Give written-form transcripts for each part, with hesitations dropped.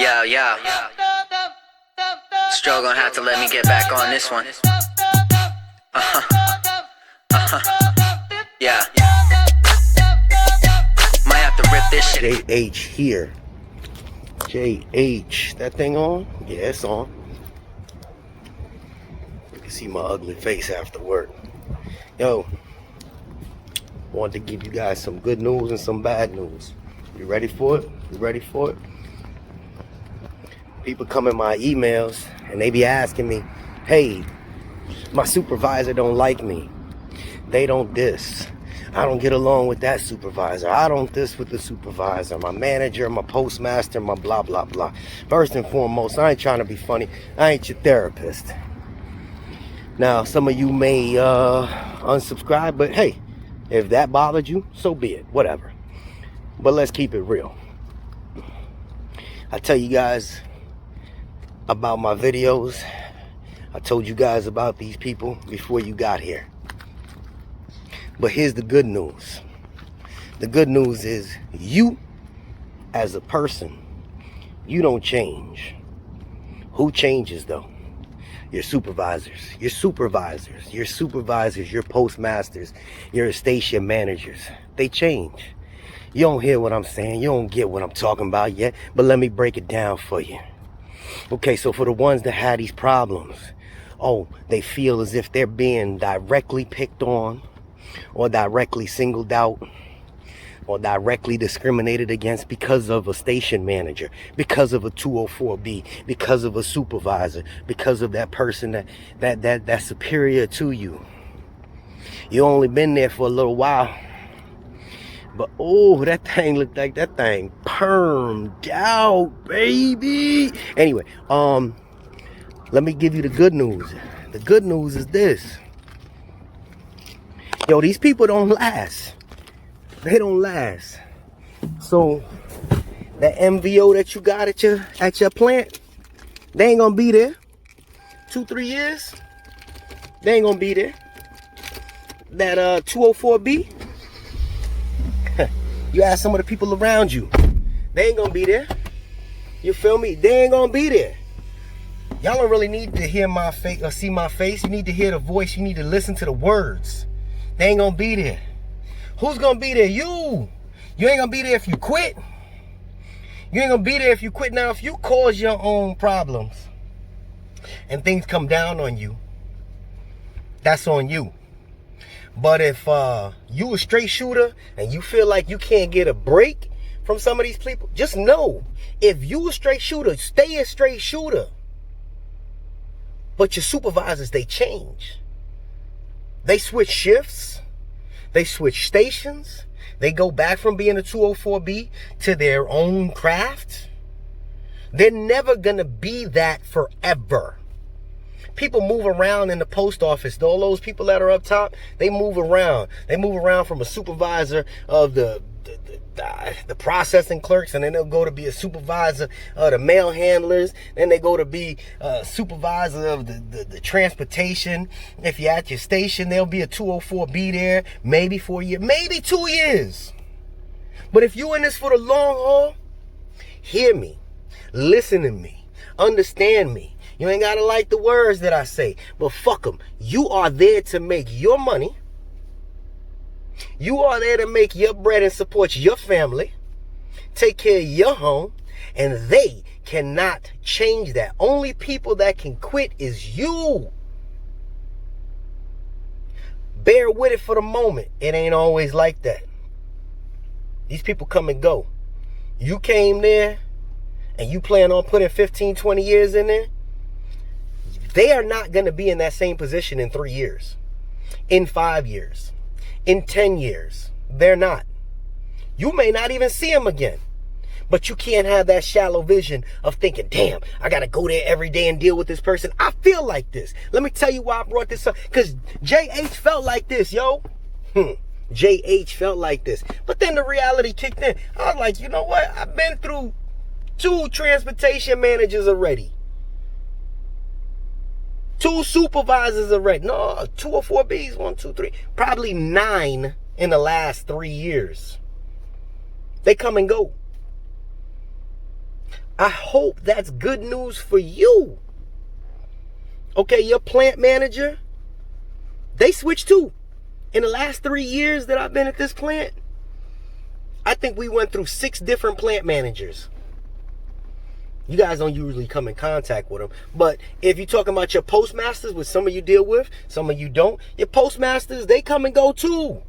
Yeah. Stroh gonna have to let me get back on this one. Yeah. Might have to rip this shit. JH here. JH. That thing on? Yeah, it's on. You can see my ugly face after work. Yo, wanted to give you guys some good news and some bad news. You ready for it? You ready for it? People come in my emails and they be asking me, hey, my supervisor don't like me. They don't this. I don't get along with that supervisor. I don't this with the supervisor. My manager, my postmaster, my blah, blah, blah. First and foremost, I ain't trying to be funny. I ain't your therapist. Now, some of you may unsubscribe, but hey, if that bothered you, so be it. Whatever. But let's keep it real. I tell you guys about my videos. I told you guys about these people before you got here. But here's the good news. The good news is you, as a person, you don't change. Who changes though? Your supervisors, your postmasters, your station managers. They change. You don't hear what I'm saying. You don't get what I'm talking about yet. But let me break it down for you. Okay, so for the ones that had these problems, they feel as if they're being directly picked on, or directly singled out, or directly discriminated against because of a station manager, because of a 204B, because of a supervisor, because of that person that's superior to you. You only been there for a little while, but that thing looked like that thing permed out, baby. Anyway, let me give you the good news. The good news is this. Yo, these people don't last. They don't last. So that MVO that you got at your plant, they ain't gonna be there 2-3 years. They ain't gonna be there. That 204B, you ask some of the people around you, they ain't gonna be there. You feel me? They ain't gonna be there. Y'all don't really need to hear my face or see my face. You need to hear the voice. You need to listen to the words. They ain't gonna be there. Who's gonna be there? You. You ain't gonna be there if you quit. You ain't gonna be there if you quit. Now, if you cause your own problems and things come down on you, that's on you. But if you a straight shooter and you feel like you can't get a break from some of these people, just know, if you a straight shooter, stay a straight shooter. But your supervisors, they change. They switch shifts. They switch stations. They go back from being a 204B to their own craft. They're never going to be that forever. People move around in the post office. All those people that are up top, they move around. They move around from a supervisor of the processing clerks, and then they'll go to be a supervisor of the mail handlers. Then they go to be a supervisor of the transportation. If you're at your station, there'll be a 204B there, maybe for a year, maybe 2 years. But if you're in this for the long haul, hear me, listen to me, understand me. You ain't gotta like the words that I say, but fuck them. You are there to make your money. You are there to make your bread and support your family, take care of your home, and they cannot change that. Only people that can quit is you. Bear with it for the moment. It ain't always like that. These people come and go. You came there and you plan on putting 15, 20 years in there. They are not going to be in that same position in 3 years, in 5 years. In 10 years, they're not. You may not even see them again. But you can't have that shallow vision of thinking, damn, I got to go there every day and deal with this person. I feel like this. Let me tell you why I brought this up. Because JH felt like this, yo. JH felt like this. But then the reality kicked in. I was like, you know what? I've been through 2 transportation managers already. 2 supervisors already. No, 2 or 4 Bs, 1, 2, 3. Probably 9 in the last 3 years. They come and go. I hope that's good news for you. Okay, your plant manager, they switched too. In the last 3 years that I've been at this plant, I think we went through 6 different plant managers. You guys don't usually come in contact with them. But if you're talking about your postmasters, which some of you deal with, some of you don't, your postmasters, they come and go too.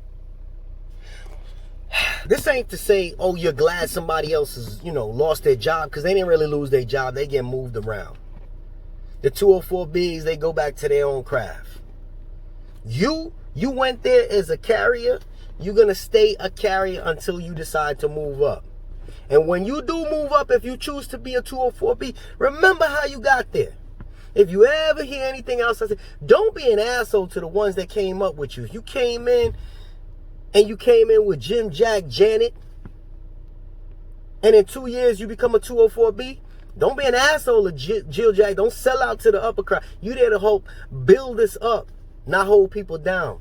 This ain't to say, oh, you're glad somebody else has, lost their job, because they didn't really lose their job. They get moved around. The 204Bs, they go back to their own craft. You went there as a carrier. You're going to stay a carrier until you decide to move up. And when you do move up, if you choose to be a 204B, remember how you got there. If you ever hear anything else I say, don't be an asshole to the ones that came up with you. If you came in and you came in with Jim, Jack, Janet, and in 2 years you become a 204B, don't be an asshole to Jill, Jack. Don't sell out to the upper crowd. You there to help build this up, not hold people down.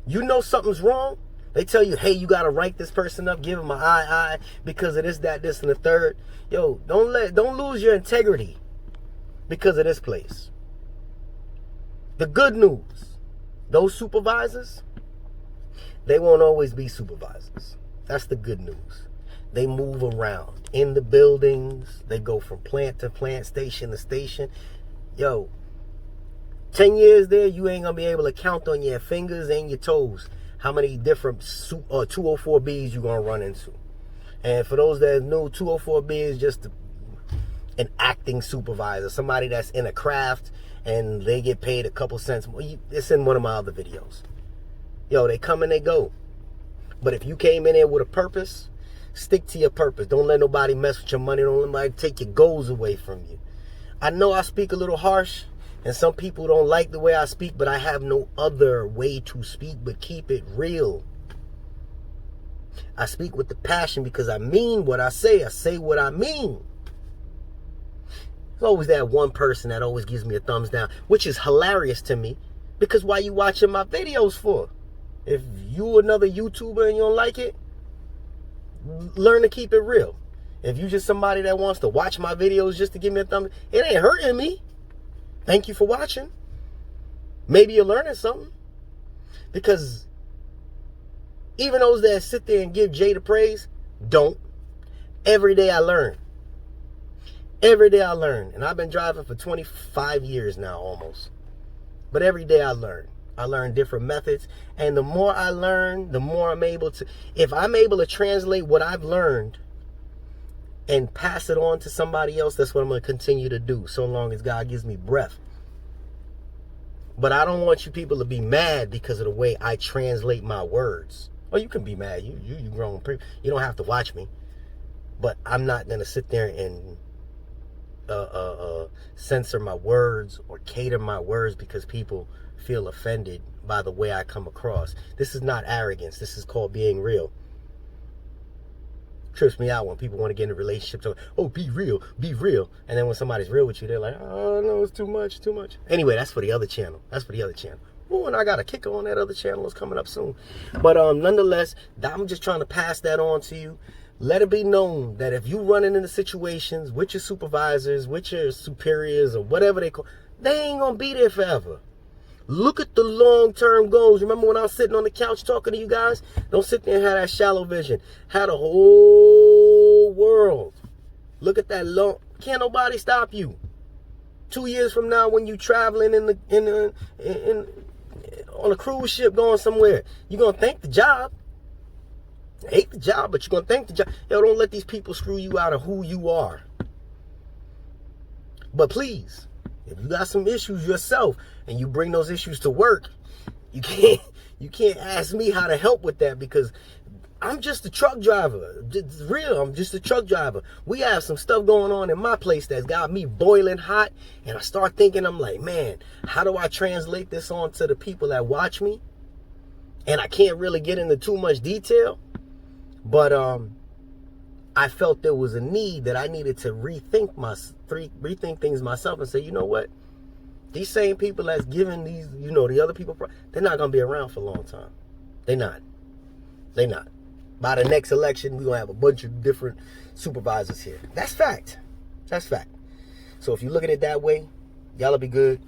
You know something's wrong. They tell you, hey, you got to rank this person up, give them an I, because of this, that, this, and the third. Yo, don't lose your integrity because of this place. The good news, those supervisors, they won't always be supervisors. That's the good news. They move around in the buildings. They go from plant to plant, station to station. Yo, 10 years there, you ain't going to be able to count on your fingers and your toes how many different 204Bs you're going to run into. And for those that know, 204B is just an acting supervisor, somebody that's in a craft and they get paid a couple cents more. It's in one of my other videos. Yo, they come and they go. But if you came in there with a purpose, stick to your purpose. Don't let nobody mess with your money. Don't let nobody take your goals away from you. I know I speak a little harsh, and some people don't like the way I speak, but I have no other way to speak but keep it real. I speak with the passion because I mean what I say. I say what I mean. There's always that one person that always gives me a thumbs down, which is hilarious to me, because why you watching my videos for? If you another YouTuber and you don't like it, learn to keep it real. If you just somebody that wants to watch my videos just to give me a thumbs, it ain't hurting me. Thank you for watching. Maybe you're learning something. Because even those that sit there and give Jay the praise, don't. Every day I learn. Every day I learn. And I've been driving for 25 years now almost. But every day I learn. I learn different methods. And the more I learn, the more I'm able to... If I'm able to translate what I've learned and pass it on to somebody else, that's what I'm going to continue to do, so long as God gives me breath. But I don't want you people to be mad because of the way I translate my words. Well, you can be mad. You grown people. You don't have to watch me. But I'm not going to sit there and censor my words or cater my words because people feel offended by the way I come across. This is not arrogance. This is called being real. Trips me out when people want to get in a relationship. So, oh, be real. And then when somebody's real with you, they're like, oh, no, it's too much. Anyway, that's for the other channel. Oh, and I got a kicker on that other channel. It's coming up soon. But nonetheless, I'm just trying to pass that on to you. Let it be known that if you running into situations with your supervisors, with your superiors, or whatever they call, they ain't going to be there forever. Look at the long-term goals. Remember when I was sitting on the couch talking to you guys? Don't sit there and have that shallow vision. Have the whole world. Look at that long. Can't nobody stop you. 2 years from now, when you traveling on a cruise ship going somewhere, you're gonna thank the job. Hate the job, but you're gonna thank the job. Yo, don't let these people screw you out of who you are. But please, if you got some issues yourself and you bring those issues to work, you can't ask me how to help with that, because I'm just a truck driver. It's real. I'm just a truck driver. We have some stuff going on in my place that's got me boiling hot, and I start thinking, I'm like, man, how do I translate this on to the people that watch me? And I can't really get into too much detail, but I felt there was a need that I needed to rethink things myself and say, you know what? These same people that's giving these, the other people, they're not going to be around for a long time. They're not. by the next election, we're going to have a bunch of different supervisors here. That's fact. That's fact. So if you look at it that way, y'all will be good.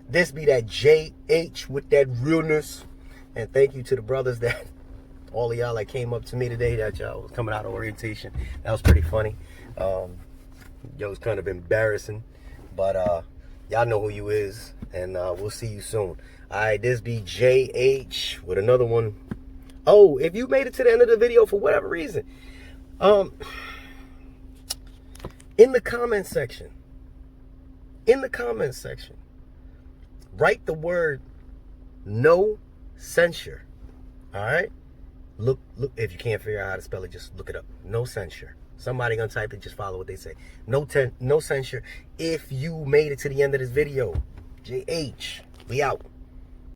This be that JH with that realness. And thank you to the brothers that, all of y'all that came up to me today that y'all was coming out of orientation. That was pretty funny. It was kind of embarrassing. But y'all know who you is. And we'll see you soon. All right, this be JH with another one. Oh, if you made it to the end of the video for whatever reason, in the comment section, write the word no censure. All right? Look, if you can't figure out how to spell it, just look it up. No censure. Somebody gonna type it, just follow what they say. No censure if you made it to the end of this video. JH, we out.